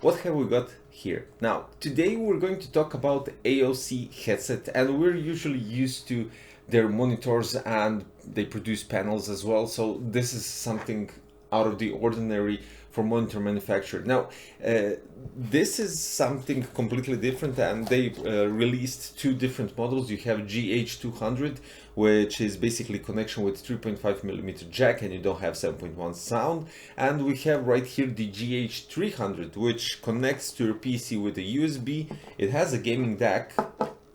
what have we got here? Now, today we're going to talk about AOC headset, and we're usually used to their monitors and they produce panels as well, so this is something out of the ordinary for monitor manufacturer. Now, this is something completely different, and they released two different models. You have GH200, which is basically connection with 3.5mm jack, and you don't have 7.1 sound. And we have right here the GH300, which connects to your PC with a USB. It has a gaming DAC,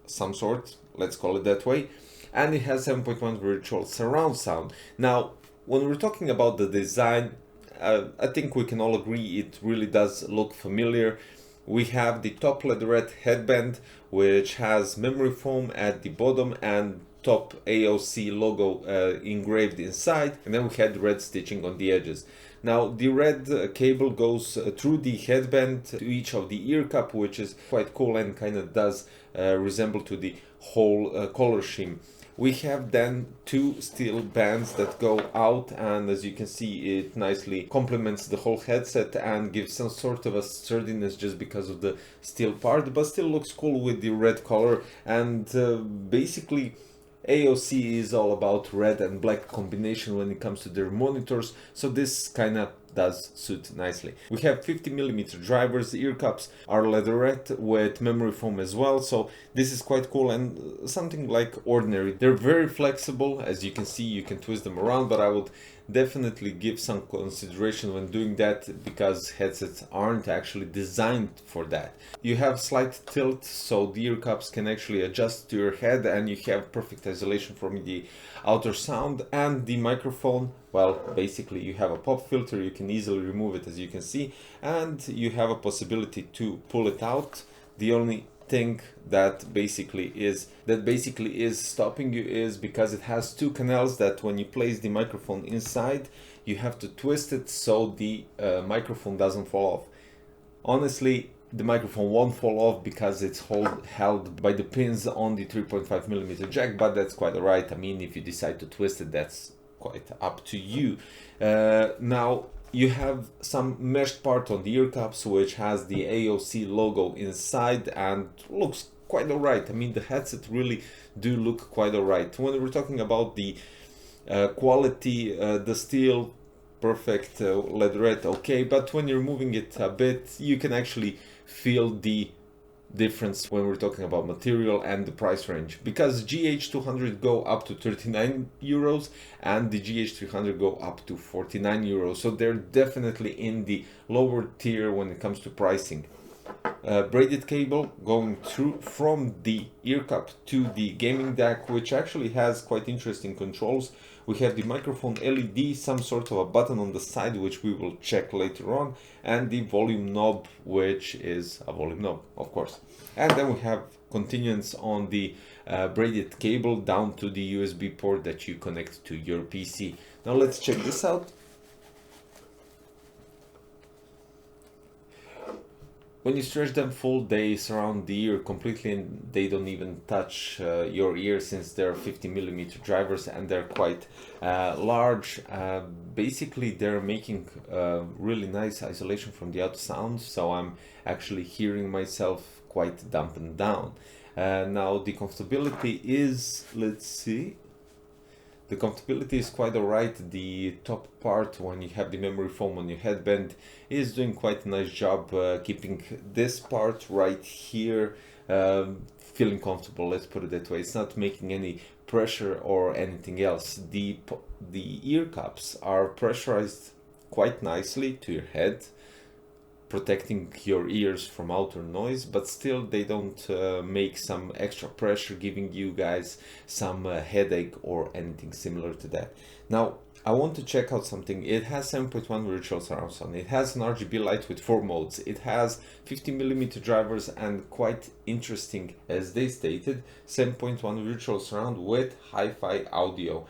some sort, let's call it that way, and it has 7.1 virtual surround sound. Now, when we're talking about the design, I think we can all agree it really does look familiar. We have the top leatherette headband, which has memory foam at the bottom and top AOC logo engraved inside, and then we had red stitching on the edges. Now the red cable goes through the headband to each of the ear cup, which is quite cool and kind of does resemble to the whole color scheme. We have then two steel bands that go out, and as you can see, it nicely complements the whole headset and gives some sort of a sturdiness just because of the steel part, but still looks cool with the red color. And basically AOC is all about red and black combination when it comes to their monitors, so this kind of does suit nicely. We have 50mm drivers. Ear cups are leatherette with memory foam as well, so this is quite cool and something like ordinary. They're very flexible, as you can see, you can twist them around, but I would definitely give some consideration when doing that because headsets aren't actually designed for that. You have slight tilt, so the ear cups can actually adjust to your head, and you have perfect isolation from the outer sound. And the microphone, well, basically you have a pop filter, you can easily remove it, as you can see, and you have a possibility to pull it out. The only thing that basically is stopping you is because it has two canals that when you place the microphone inside, you have to twist it so the microphone doesn't fall off. Honestly, the microphone won't fall off because it's held by the pins on the 3.5mm jack, but that's quite alright. I mean, if you decide to twist it, that's quite up to you. Now you have some meshed part on the ear cups, which has the AOC logo inside and looks quite alright. I mean, the headset really do look quite alright. When we're talking about the quality, the steel, perfect, leatherette, okay, but when you're moving it a bit, you can actually feel the difference when we're talking about material and the price range, because GH200 go up to 39 euros and the GH300 go up to 49 euros, so they're definitely in the lower tier when it comes to pricing. Braided cable going through from the ear cup to the gaming DAC, which actually has quite interesting controls. We have the microphone LED, some sort of a button on the side, which we will check later on, and the volume knob, which is a volume knob, of course. And then we have continuance on the braided cable down to the USB port that you connect to your PC. Now let's check this out. When you stretch them full, they surround the ear completely and they don't even touch your ear, since they're 50mm drivers and they're quite large. Basically, they're making really nice isolation from the outer sound, so I'm actually hearing myself quite dampened down. Now the comfortability is, let's see, the comfortability is quite alright. The top part, when you have the memory foam on your headband, is doing quite a nice job keeping this part right here feeling comfortable, let's put it that way. It's not making any pressure or anything else. The ear cups are pressurized quite nicely to your head, protecting your ears from outer noise, but still they don't make some extra pressure, giving you guys some headache or anything similar to that. Now I want to check out something. It has 7.1 virtual surround sound, it has an RGB light with 4 modes, it has 50mm drivers, and quite interesting, as they stated, 7.1 virtual surround with hi-fi audio.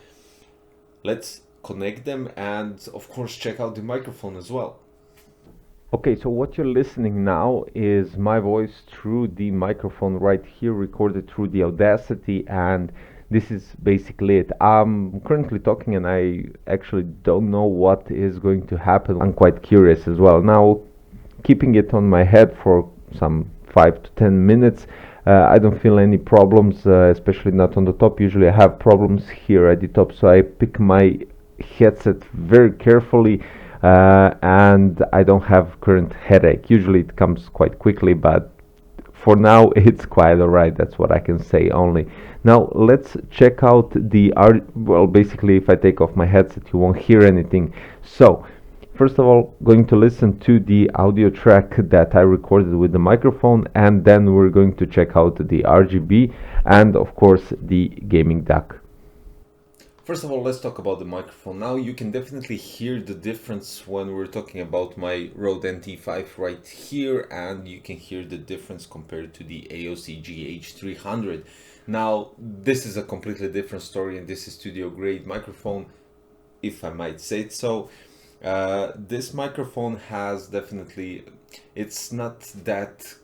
Let's connect them and of course check out the microphone as well. Okay, so what you're listening now is my voice through the microphone right here, recorded through the Audacity, and this is basically it. I'm currently talking and I actually don't know what is going to happen. I'm quite curious as well. Now, keeping it on my head for some 5 to 10 minutes, I don't feel any problems, especially not on the top. Usually I have problems here at the top, so I pick my headset very carefully, and I don't have current headache. Usually it comes quite quickly, but for now it's quite alright. That's what I can say only. Now let's check out well, basically if I take off my headset you won't hear anything. So first of all, going to listen to the audio track that I recorded with the microphone, and then we're going to check out the RGB and of course the gaming DAC. First of all, let's talk about the microphone. Now you can definitely hear the difference when we're talking about my Rode NT5 right here, and you can hear the difference compared to the AOC GH300. Now this is a completely different story, and this is studio grade microphone, if I might say it so. This microphone has definitely, it's not that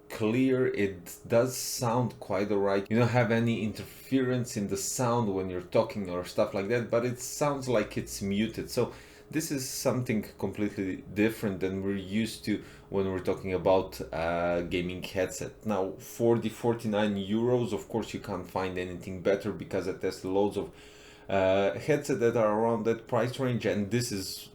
clear. It does sound quite alright. You don't have any interference in the sound when you're talking or stuff like that, but it sounds like it's muted. So this is something completely different than we're used to when we're talking about gaming headset. Now for the 49 euros, of course you can't find anything better, because I tested loads of headset that are around that price range, and this is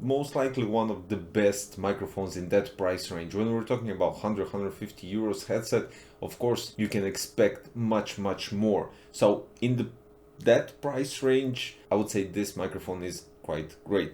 most likely one of the best microphones in that price range. When we're talking about 100-150 euros headset, of course you can expect much more. So in that price range, I would say this microphone is quite great.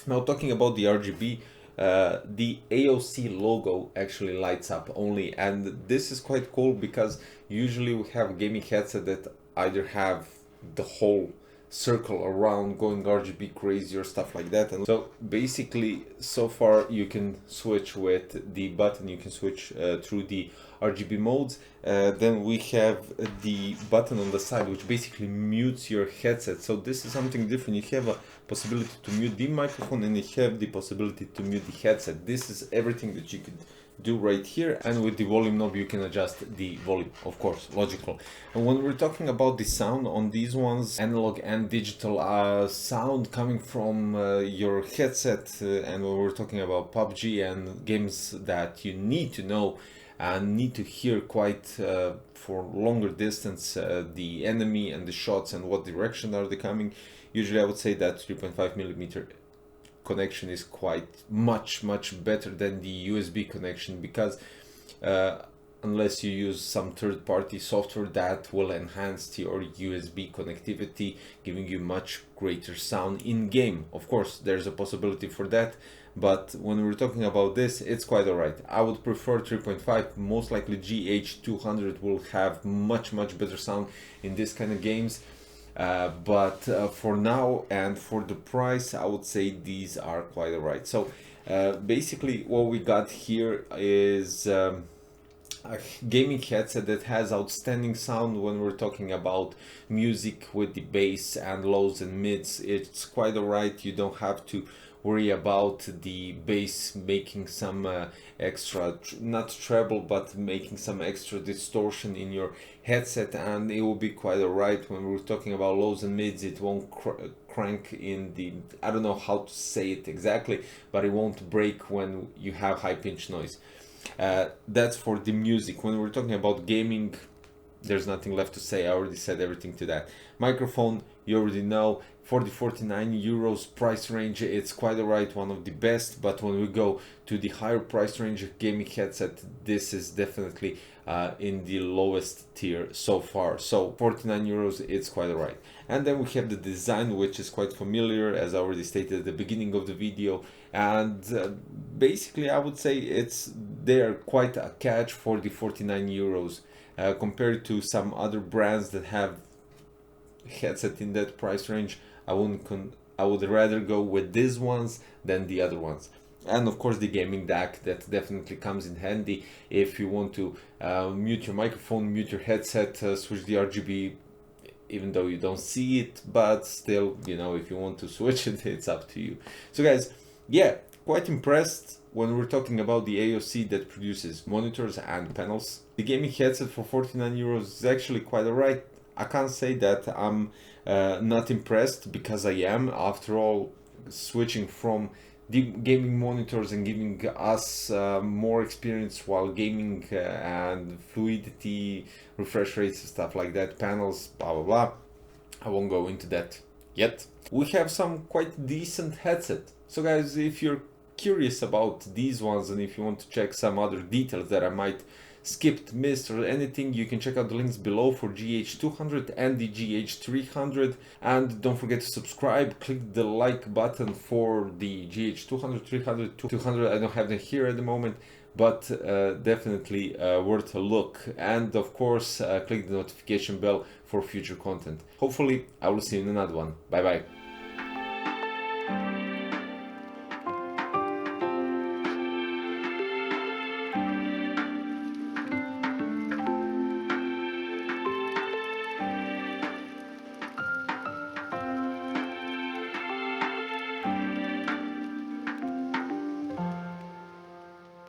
Now talking about the RGB, the AOC logo actually lights up only, and this is quite cool because usually we have gaming headset that either have the whole circle around going RGB crazy or stuff like that. And so basically so far you can switch with the button, you can switch through the RGB modes. Then we have the button on the side which basically mutes your headset. So this is something different. You have a possibility to mute the microphone and you have the possibility to mute the headset. This is everything that you could do right here, and with the volume knob you can adjust the volume, of course, logical. And when we're talking about the sound on these ones, analog and digital sound coming from your headset, and when we're talking about PUBG and games that you need to know and need to hear quite for longer distance the enemy and the shots and what direction are they coming, usually I would say that 3.5mm connection is quite much better than the USB connection, because unless you use some third-party software that will enhance your USB connectivity, giving you much greater sound in game. Of course there's a possibility for that, but when we're talking about this, it's quite alright. I would prefer 3.5. most likely GH200 will have much better sound in this kind of games. But for now and for the price, I would say these are quite alright. So basically what we got here is a gaming headset that has outstanding sound. When we're talking about music with the bass and lows and mids, it's quite alright. You don't have to worry about the bass making some extra, not treble, but making some extra distortion in your headset, and it will be quite alright. When we're talking about lows and mids, it won't crank in the, I don't know how to say it exactly, but it won't break when you have high pitch noise. That's for the music. When we're talking about gaming, there's nothing left to say. I already said everything to that. Microphone, you already know, for the 49 euros price range, it's quite alright, one of the best. But when we go to the higher price range gaming headset, this is definitely in the lowest tier so far. So 49 euros, it's quite alright. And then we have the design, which is quite familiar, as I already stated at the beginning of the video. And basically I would say they're quite a catch for the 49 euros compared to some other brands that have headset in that price range. I would rather go with these ones than the other ones. And of course the gaming DAC, that definitely comes in handy if you want to mute your microphone, mute your headset, switch the RGB, even though you don't see it, but still, you know, if you want to switch it, it's up to you. So guys, yeah, quite impressed when we're talking about the AOC that produces monitors and panels. The gaming headset for 49 euros is actually quite alright. I can't say that I'm not impressed, because I am. After all, switching from gaming monitors and giving us more experience while gaming, and fluidity, refresh rates, stuff like that, panels, blah blah blah. I won't go into that yet. We have some quite decent headset. So guys, if you're curious about these ones and if you want to check some other details that I might skipped, missed, or anything, you can check out the links below for GH200 and the GH300. And don't forget to subscribe, click the like button for the GH200, 300, 200. I don't have them here at the moment, but definitely worth a look. And of course, click the notification bell for future content. Hopefully, I will see you in another one. Bye bye.